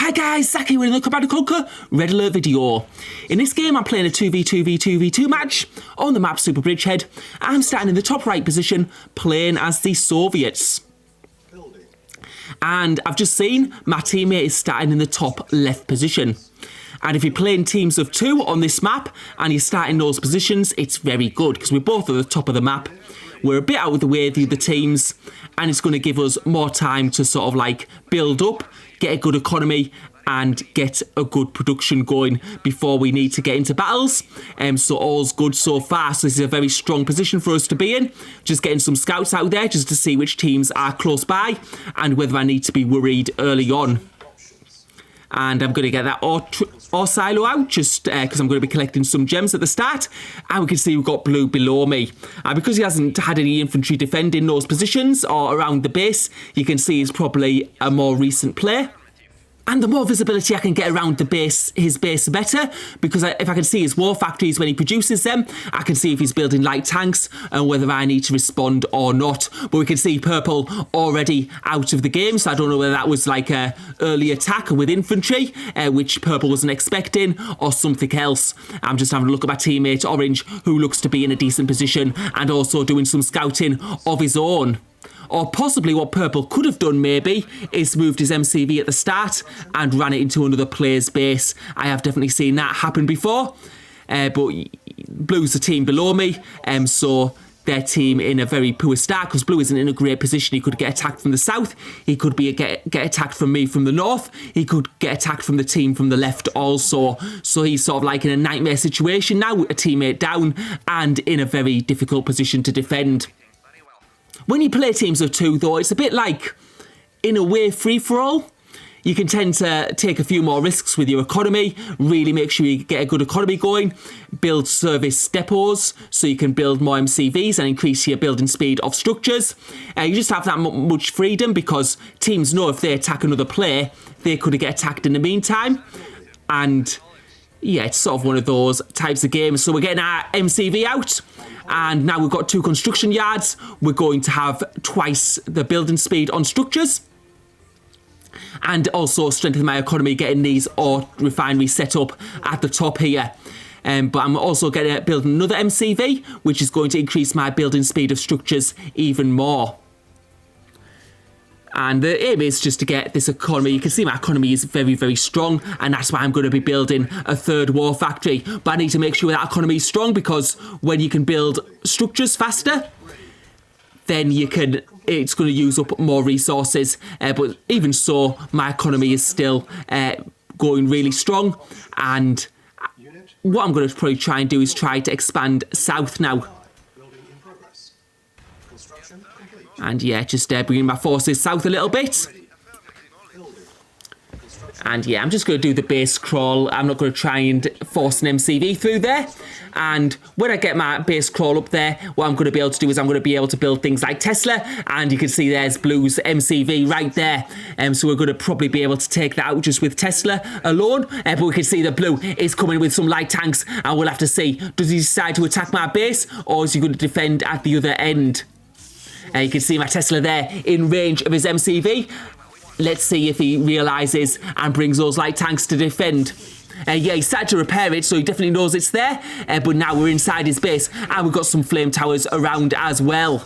Hi guys, Zach here with another Command & Conquer Red Alert video. In this game I'm playing a 2v2v2v2 match on the map Super Bridgehead. I'm starting in the top right position playing as the Soviets. And I've just seen my teammate is starting in the top left position. And if you're playing teams of two on this map and you're starting those positions, it's very good because we're both at the top of the map. We're a bit out of the way of the other teams and it's going to give us more time to sort of like build up, get a good economy and get a good production going before we need to get into battles. So all's good so far. So this is a very strong position for us to be in. Just getting some scouts out there just to see which teams are close by and whether I need to be worried early on. And I'm going to get that ore silo out just because I'm going to be collecting some gems at the start. And we can see we've got blue below me. And because he hasn't had any infantry defending those positions or around the base, you can see he's probably a more recent player. And the more visibility I can get around the base, his base, the better. Because if I can see his war factories when he produces them, I can see if he's building light tanks and whether I need to respond or not. But we can see purple already out of the game. So I don't know whether that was like a early attack with infantry, which purple wasn't expecting, or something else. I'm just having a look at my teammate, orange, who looks to be in a decent position and also doing some scouting of his own. Or possibly what purple could have done maybe is moved his MCV at the start and ran it into another player's base. I have definitely seen that happen before. But blue's the team below me, so their team in a very poor start because blue isn't in a great position. He could get attacked from the south. He could be get attacked from me from the north. He could get attacked from the team from the left also. So he's sort of like in a nightmare situation now with a teammate down and in a very difficult position to defend. When you play teams of two, though, it's a bit like, in a way, free-for-all. You can tend to take a few more risks with your economy, really make sure you get a good economy going, build service depots so you can build more MCVs and increase your building speed of structures. You just have that much freedom because teams know if they attack another player, they could get attacked in the meantime. And yeah, it's sort of one of those types of games. So we're getting our MCV out. And now we've got 2 construction yards. We're going to have twice the building speed on structures. And also strengthen my economy getting these ore refineries set up at the top here. But I'm also going to build another MCV, which is going to increase my building speed of structures even more. And the aim is just to get this economy. You can see my economy is very, very strong. And that's why I'm going to be building a 3rd war factory. But I need to make sure that economy is strong because when you can build structures faster, then it's going to use up more resources. But even so, my economy is still going really strong. And what I'm going to probably try and do is try to expand south now. And yeah, just bringing my forces south a little bit. And yeah, I'm just going to do the base crawl. I'm not going to try and force an MCV through there. And when I get my base crawl up there, what I'm going to be able to do is I'm going to be able to build things like Tesla. And you can see there's blue's MCV right there. So we're going to probably be able to take that out just with Tesla alone. But we can see that blue is coming with some light tanks. And we'll have to see, does he decide to attack my base or is he going to defend at the other end? You can see my Tesla there in range of his MCV. Let's see if he realises and brings those light tanks to defend. Yeah, he started to repair it, so he definitely knows it's there. But now we're inside his base, and we've got some flame towers around as well.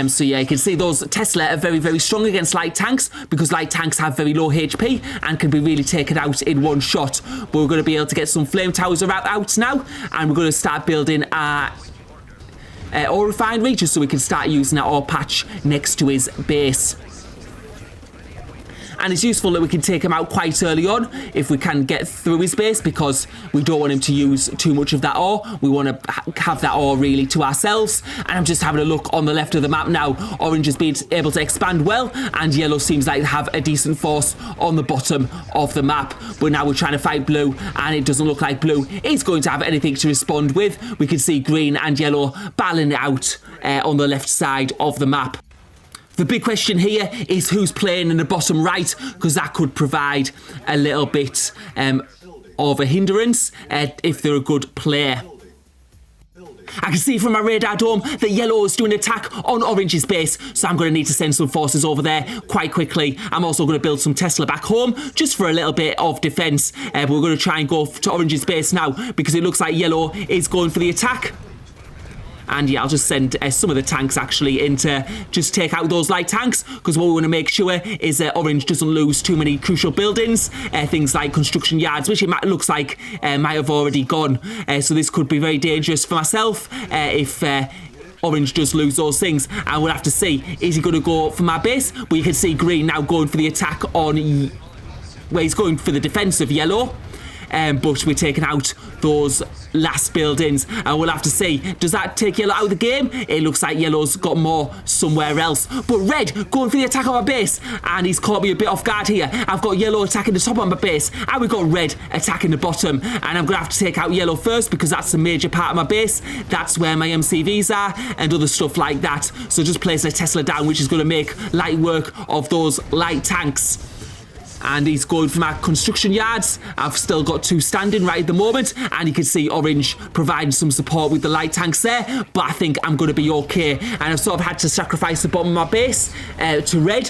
So yeah, you can see those Tesla are very, very strong against light tanks because light tanks have very low HP and can be really taken out in one shot. But we're going to be able to get some flame towers out now, and we're going to start building our ore refinery just so we can start using that ore patch next to his base. And it's useful that we can take him out quite early on if we can get through his base because we don't want him to use too much of that ore. We want to have that ore really to ourselves. And I'm just having a look on the left of the map now. Orange has been able to expand well and yellow seems like to have a decent force on the bottom of the map. But now we're trying to fight blue and it doesn't look like blue is going to have anything to respond with. We can see green and yellow battling it out on the left side of the map. The big question here is who's playing in the bottom right, because that could provide a little bit of a hindrance if they're a good player. I can see from my radar dome that yellow is doing an attack on orange's base, so I'm going to need to send some forces over there quite quickly. I'm also going to build some Tesla back home just for a little bit of defence, but we're going to try and go to orange's base now because it looks like yellow is going for the attack. And yeah, I'll just send some of the tanks actually in to just take out those light tanks, because what we want to make sure is that orange doesn't lose too many crucial buildings, things like construction yards, which it looks like might have already gone. So this could be very dangerous for myself if orange does lose those things. And we'll have to see, is he going to go for my base? But you can see green now going for the attack on, well, he's going for the defence of yellow. But we're taking out those last buildings, and we'll have to see, does that take yellow out of the game? It looks like yellow's got more somewhere else, but red going for the attack on my base, and he's caught me a bit off guard here. I've got yellow attacking the top of my base, and we've got red attacking the bottom, and I'm gonna have to take out yellow first because that's the major part of my base. That's where my MCVs are and other stuff like that. So just place a Tesla down, which is going to make light work of those light tanks. And he's going for my construction yards. I've still got 2 standing right at the moment, and you can see orange providing some support with the light tanks there, but I think I'm going to be okay. And I've sort of had to sacrifice the bottom of my base to red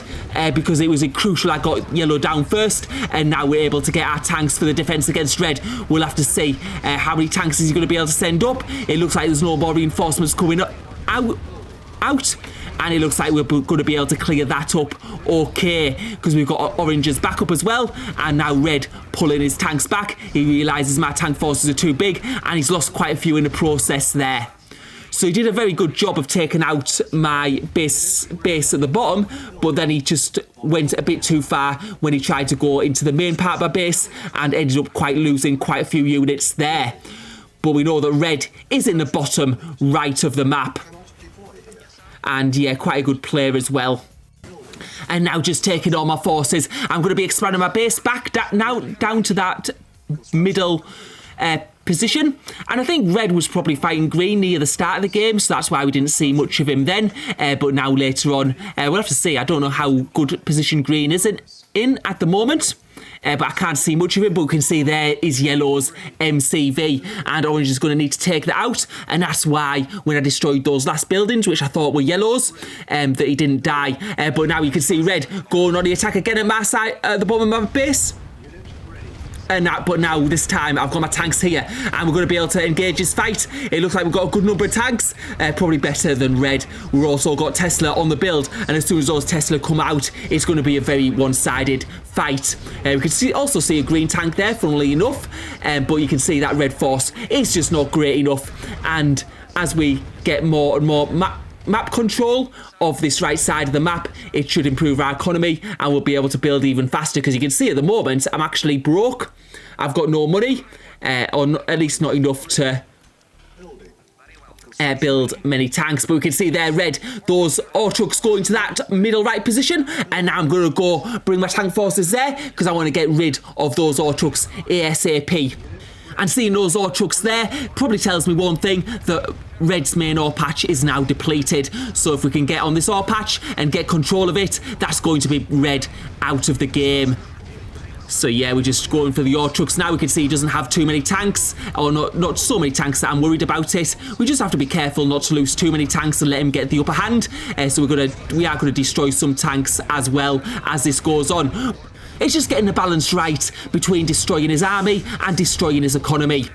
because it was crucial I got yellow down first, and now we're able to get our tanks for the defense against red. We'll have to see how many tanks is he going to be able to send up. It looks like there's no more reinforcements coming out. And it looks like we're going to be able to clear that up okay, because we've got orange's back up as well, and now red pulling his tanks back. He realises my tank forces are too big, and he's lost quite a few in the process there. So he did a very good job of taking out my base at the bottom, but then he just went a bit too far when he tried to go into the main part of my base and ended up losing quite a few units there. But we know that red is in the bottom right of the map. And yeah, quite a good player as well. And now just taking all my forces, I'm going to be expanding my base back now down to that middle position. And I think red was probably fighting green near the start of the game, so that's why we didn't see much of him then. But now later on, we'll have to see. I don't know how good position green is in at the moment. But I can't see much of it, but we can see there is yellow's MCV, and orange is going to need to take that out, and that's why when I destroyed those last buildings, which I thought were yellow's, that he didn't die. But now you can see red going on the attack again at my side, at the bottom of my base. But now this time I've got my tanks here, and we're going to be able to engage this fight. It looks like we've got a good number of tanks, probably better than red. We've also got Tesla on the build, and as soon as those Tesla come out, it's going to be a very one-sided fight. We can also see a green tank there, funnily enough, but you can see that red force is just not great enough. And as we get more and more map control of this right side of the map, it should improve our economy, and we'll be able to build even faster, because you can see at the moment I'm actually broke. I've got no money, or at least not enough to build many tanks. But we can see there red, those ore trucks going to that middle right position, and now I'm going to go bring my tank forces there because I want to get rid of those ore trucks ASAP. And seeing those ore trucks there probably tells me one thing, that red's main ore patch is now depleted. So if we can get on this ore patch and get control of it, that's going to be red out of the game. So yeah, we're just going for the ore trucks now. We can see he doesn't have too many tanks, or not so many tanks that I'm worried about it. We just have to be careful not to lose too many tanks and let him get the upper hand. So we are going to destroy some tanks as well as this goes on. It's just getting the balance right between destroying his army and destroying his economy.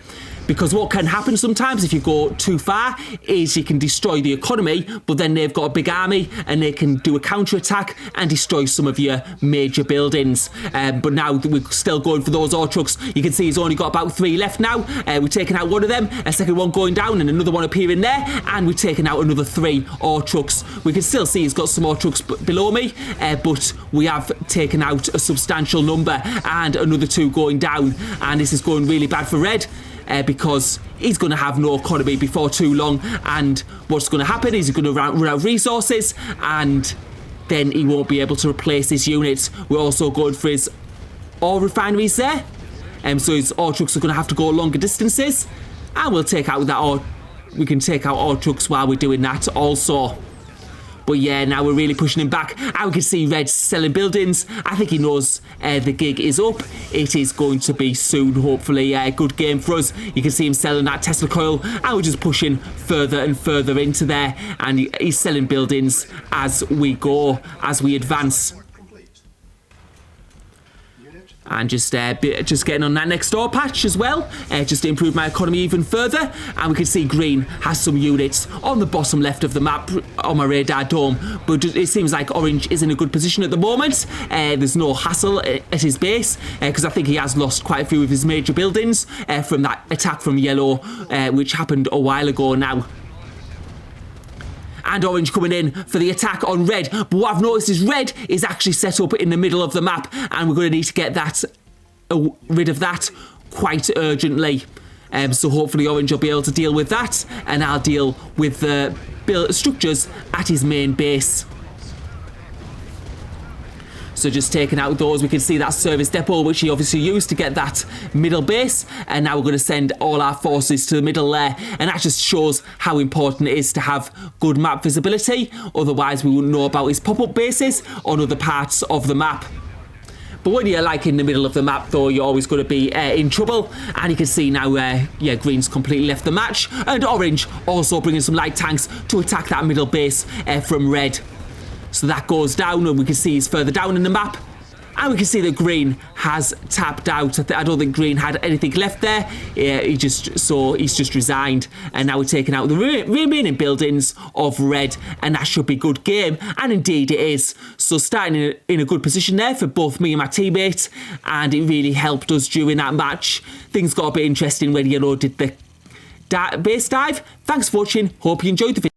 Because what can happen sometimes if you go too far is you can destroy the economy, but then they've got a big army and they can do a counter-attack and destroy some of your major buildings. But now we're still going for those ore trucks. You can see he's only got about 3 left now. We're taking out one of them, a second one going down and another one appearing there, and we're taking out another 3 ore trucks. We can still see he's got some ore trucks below me, but we have taken out a substantial number and another 2 going down, and this is going really bad for red. Because he's going to have no economy before too long, and what's going to happen is he's going to run out of resources, and then he won't be able to replace his units. We're also going for his ore refineries there, so his ore trucks are going to have to go longer distances, and we'll take out that ore. We can take out ore trucks while we're doing that also. But yeah, now we're really pushing him back. And we can see Red selling buildings. I think he knows the gig is up. It is going to be soon, hopefully. A good game for us. You can see him selling that Tesla coil. And we're just pushing further and further into there. And he's selling buildings as we go, as we advance. And just getting on that next door patch as well, just to improve my economy even further. And we can see Green has some units on the bottom left of the map on my radar dome, but it seems like Orange is in a good position at the moment. There's no hassle at his base, because I think he has lost quite a few of his major buildings from that attack from Yellow, which happened a while ago now. And Orange coming in for the attack on Red. But what I've noticed is Red is actually set up in the middle of the map, and we're going to need to get that rid of that quite urgently. So hopefully Orange will be able to deal with that, and I'll deal with the structures at his main base. So just taking out those, we can see that service depot, which he obviously used to get that middle base. And now we're going to send all our forces to the middle there. And that just shows how important it is to have good map visibility. Otherwise, we wouldn't know about his pop-up bases on other parts of the map. But when you're like in the middle of the map, though, you're always going to be in trouble. And you can see now, yeah, Green's completely left the match. And Orange also bringing some light tanks to attack that middle base from Red. So that goes down, and we can see he's further down in the map. And we can see that Green has tapped out. I don't think Green had anything left there. Yeah, he's just resigned. And now we're taking out the remaining buildings of Red. And that should be a good game. And indeed it is. So starting in a good position there for both me and my teammate. And it really helped us during that match. Things got a bit interesting when Yellow did the base dive. Thanks for watching. Hope you enjoyed the video.